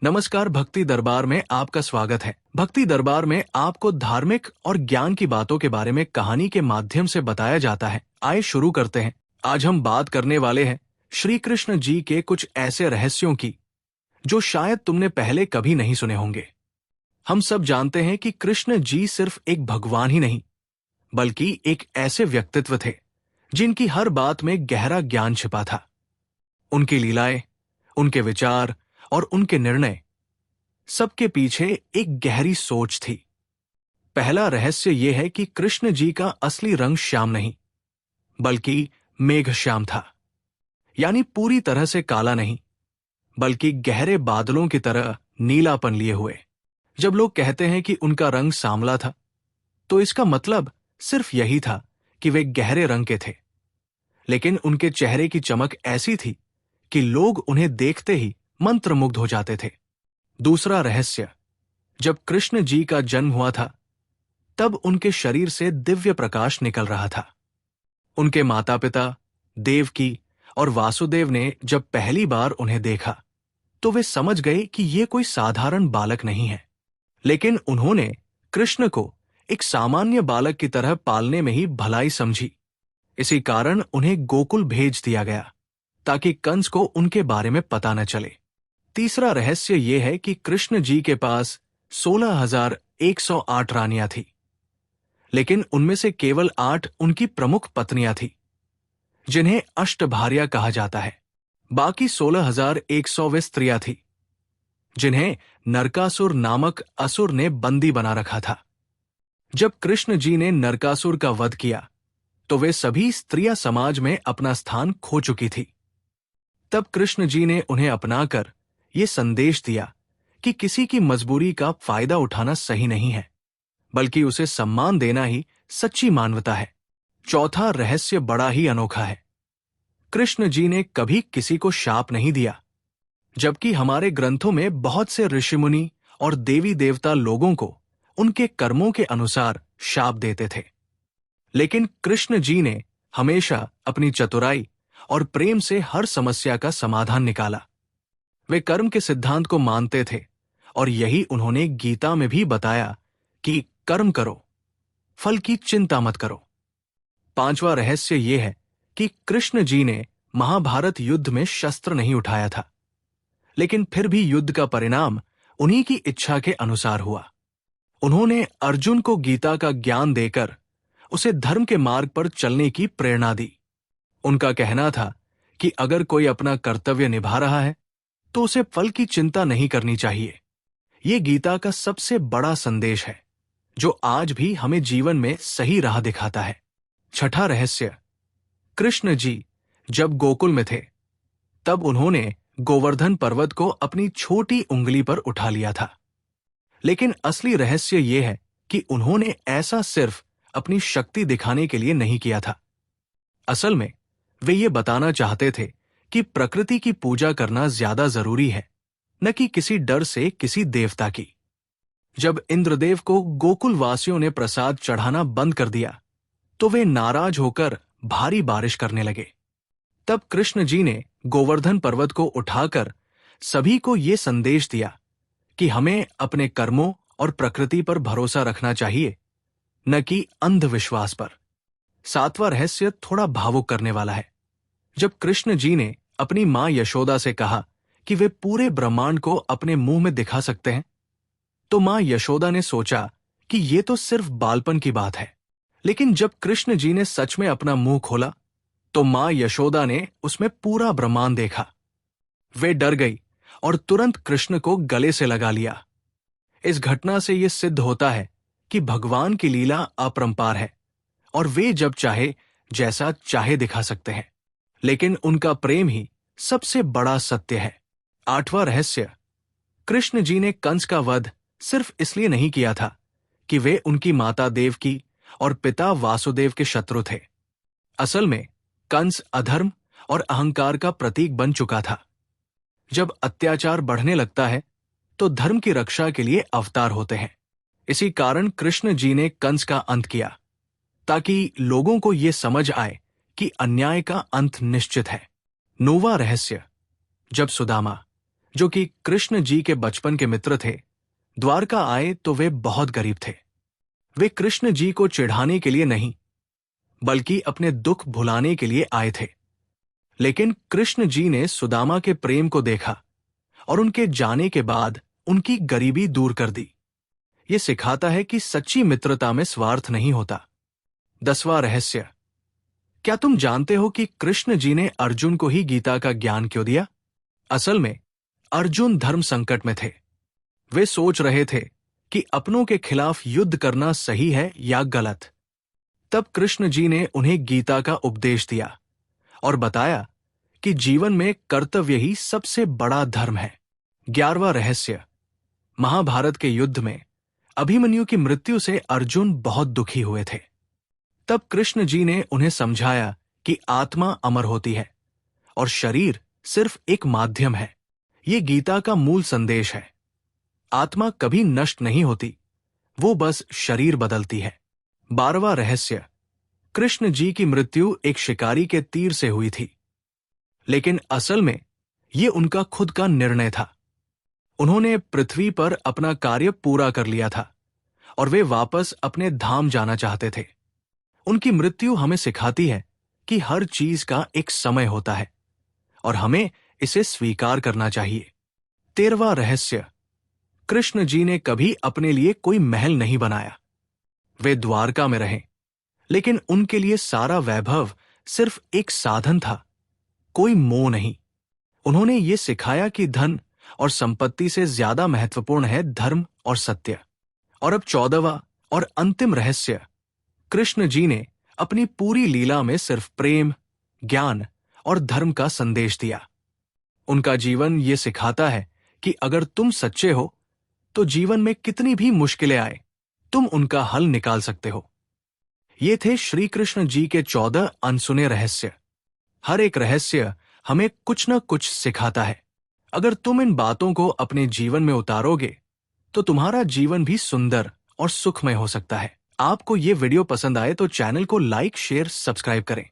नमस्कार, भक्ति दरबार में आपका स्वागत है। भक्ति दरबार में आपको धार्मिक और ज्ञान की बातों के बारे में कहानी के माध्यम से बताया जाता है। आइए शुरू करते हैं। आज हम बात करने वाले हैं श्री कृष्ण जी के कुछ ऐसे रहस्यों की जो शायद तुमने पहले कभी नहीं सुने होंगे। हम सब जानते हैं कि कृष्ण जी सिर्फ एक भगवान ही नहीं, बल्कि एक ऐसे व्यक्तित्व थे जिनकी हर बात में गहरा ज्ञान छिपा था। उनकी लीलाएं, उनके विचार और उनके निर्णय, सबके पीछे एक गहरी सोच थी। पहला रहस्य यह है कि कृष्ण जी का असली रंग श्याम नहीं, बल्कि मेघश्याम था। यानी पूरी तरह से काला नहीं, बल्कि गहरे बादलों की तरह नीलापन लिए हुए। जब लोग कहते हैं कि उनका रंग सांवला था, तो इसका मतलब सिर्फ यही था कि वे गहरे रंग के थे। लेकिन उनके चेहरे की चमक ऐसी थी कि लोग उन्हें देखते ही मंत्रमुग्ध हो जाते थे। दूसरा रहस्य, जब कृष्ण जी का जन्म हुआ था, तब उनके शरीर से दिव्य प्रकाश निकल रहा था। उनके माता पिता देवकी और वासुदेव ने जब पहली बार उन्हें देखा, तो वे समझ गए कि ये कोई साधारण बालक नहीं है। लेकिन उन्होंने कृष्ण को एक सामान्य बालक की तरह पालने में ही भलाई समझी। इसी कारण उन्हें गोकुल भेज दिया गया, ताकि कंस को उनके बारे में पता न चले। तीसरा रहस्य यह है कि कृष्ण जी के पास 16,108 रानियां थी, लेकिन उनमें से केवल 8 उनकी प्रमुख पत्नियां थी, जिन्हें अष्टभार्या कहा जाता है। बाकी 16,100 वे स्त्रियां थी, जिन्हें नरकासुर नामक असुर ने बंदी बना रखा था। जब कृष्ण जी ने नरकासुर का वध किया, तो वे सभी स्त्रियां समाज में अपना स्थान खो चुकी थी। तब कृष्ण जी ने उन्हें अपनाकर ये संदेश दिया कि किसी की मजबूरी का फायदा उठाना सही नहीं है, बल्कि उसे सम्मान देना ही सच्ची मानवता है। चौथा रहस्य बड़ा ही अनोखा है। कृष्ण जी ने कभी किसी को शाप नहीं दिया, जबकि हमारे ग्रंथों में बहुत से ऋषिमुनि और देवी देवता लोगों को उनके कर्मों के अनुसार शाप देते थे। लेकिन कृष्ण जी ने हमेशा अपनी चतुराई और प्रेम से हर समस्या का समाधान निकाला। वे कर्म के सिद्धांत को मानते थे, और यही उन्होंने गीता में भी बताया कि कर्म करो, फल की चिंता मत करो। पांचवा रहस्य यह है कि कृष्ण जी ने महाभारत युद्ध में शस्त्र नहीं उठाया था, लेकिन फिर भी युद्ध का परिणाम उन्हीं की इच्छा के अनुसार हुआ। उन्होंने अर्जुन को गीता का ज्ञान देकर उसे धर्म के मार्ग पर चलने की प्रेरणा दी। उनका कहना था कि अगर कोई अपना कर्तव्य निभा रहा है, तो उसे फल की चिंता नहीं करनी चाहिए। ये गीता का सबसे बड़ा संदेश है, जो आज भी हमें जीवन में सही राह दिखाता है। छठा रहस्य, कृष्ण जी जब गोकुल में थे, तब उन्होंने गोवर्धन पर्वत को अपनी छोटी उंगली पर उठा लिया था। लेकिन असली रहस्य यह है कि उन्होंने ऐसा सिर्फ अपनी शक्ति दिखाने के लिए नहीं किया था। असल में वे ये बताना चाहते थे कि प्रकृति की पूजा करना ज्यादा जरूरी है, न कि किसी डर से किसी देवता की। जब इंद्रदेव को गोकुल वासियों ने प्रसाद चढ़ाना बंद कर दिया, तो वे नाराज होकर भारी बारिश करने लगे। तब कृष्ण जी ने गोवर्धन पर्वत को उठाकर सभी को ये संदेश दिया कि हमें अपने कर्मों और प्रकृति पर भरोसा रखना चाहिए, न कि अंधविश्वास पर। सातवां रहस्य थोड़ा भावुक करने वाला है। जब कृष्ण जी ने अपनी मां यशोदा से कहा कि वे पूरे ब्रह्मांड को अपने मुंह में दिखा सकते हैं, तो मां यशोदा ने सोचा कि ये तो सिर्फ बालपन की बात है। लेकिन जब कृष्ण जी ने सच में अपना मुंह खोला, तो मां यशोदा ने उसमें पूरा ब्रह्मांड देखा। वे डर गई और तुरंत कृष्ण को गले से लगा लिया। इस घटना से यह सिद्ध होता है कि भगवान की लीला अपरंपार है, और वे जब चाहे जैसा चाहे दिखा सकते हैं। लेकिन उनका प्रेम ही सबसे बड़ा सत्य है। आठवां रहस्य, कृष्ण जी ने कंस का वध सिर्फ इसलिए नहीं किया था कि वे उनकी माता देवकी और पिता वासुदेव के शत्रु थे। असल में कंस अधर्म और अहंकार का प्रतीक बन चुका था। जब अत्याचार बढ़ने लगता है, तो धर्म की रक्षा के लिए अवतार होते हैं। इसी कारण कृष्ण जी ने कंस का अंत किया, ताकि लोगों को यह समझ आए कि अन्याय का अंत निश्चित है। नौवां रहस्य, जब सुदामा जो कि कृष्ण जी के बचपन के मित्र थे, द्वारका आए तो वे बहुत गरीब थे। वे कृष्ण जी को चिढ़ाने के लिए नहीं, बल्कि अपने दुख भुलाने के लिए आए थे। लेकिन कृष्ण जी ने सुदामा के प्रेम को देखा और उनके जाने के बाद उनकी गरीबी दूर कर दी। ये सिखाता है कि सच्ची मित्रता में स्वार्थ नहीं होता। 10वां रहस्य। क्या तुम जानते हो कि कृष्ण जी ने अर्जुन को ही गीता का ज्ञान क्यों दिया? असल में अर्जुन धर्म संकट में थे। वे सोच रहे थे कि अपनों के खिलाफ युद्ध करना सही है या गलत। तब कृष्ण जी ने उन्हें गीता का उपदेश दिया और बताया कि जीवन में कर्तव्य ही सबसे बड़ा धर्म है। 11वां रहस्य। महाभारत के युद्ध में अभिमन्यु की मृत्यु से अर्जुन बहुत दुखी हुए थे। तब कृष्ण जी ने उन्हें समझाया कि आत्मा अमर होती है और शरीर सिर्फ एक माध्यम है। ये गीता का मूल संदेश है। आत्मा कभी नष्ट नहीं होती, वो बस शरीर बदलती है। 12वां रहस्य। कृष्ण जी की मृत्यु एक शिकारी के तीर से हुई थी, लेकिन असल में ये उनका खुद का निर्णय था। उन्होंने पृथ्वी पर अपना कार्य पूरा कर लिया था और वे वापस अपने धाम जाना चाहते थे। उनकी मृत्यु हमें सिखाती है कि हर चीज का एक समय होता है और हमें इसे स्वीकार करना चाहिए। 13वां रहस्य। कृष्ण जी ने कभी अपने लिए कोई महल नहीं बनाया। वे द्वारका में रहे, लेकिन उनके लिए सारा वैभव सिर्फ एक साधन था, कोई मोह नहीं। उन्होंने ये सिखाया कि धन और संपत्ति से ज्यादा महत्वपूर्ण है धर्म और सत्य। और अब 14वां और अंतिम रहस्य। कृष्ण जी ने अपनी पूरी लीला में सिर्फ प्रेम, ज्ञान और धर्म का संदेश दिया। उनका जीवन ये सिखाता है कि अगर तुम सच्चे हो तो जीवन में कितनी भी मुश्किलें आए, तुम उनका हल निकाल सकते हो। ये थे श्री कृष्ण जी के 14 अनसुने रहस्य। हर एक रहस्य हमें कुछ न कुछ सिखाता है। अगर तुम इन बातों को अपने जीवन में उतारोगे तो तुम्हारा जीवन भी सुंदर और सुखमय हो सकता है। आपको ये वीडियो पसंद आए तो चैनल को लाइक, शेयर, सब्सक्राइब करें।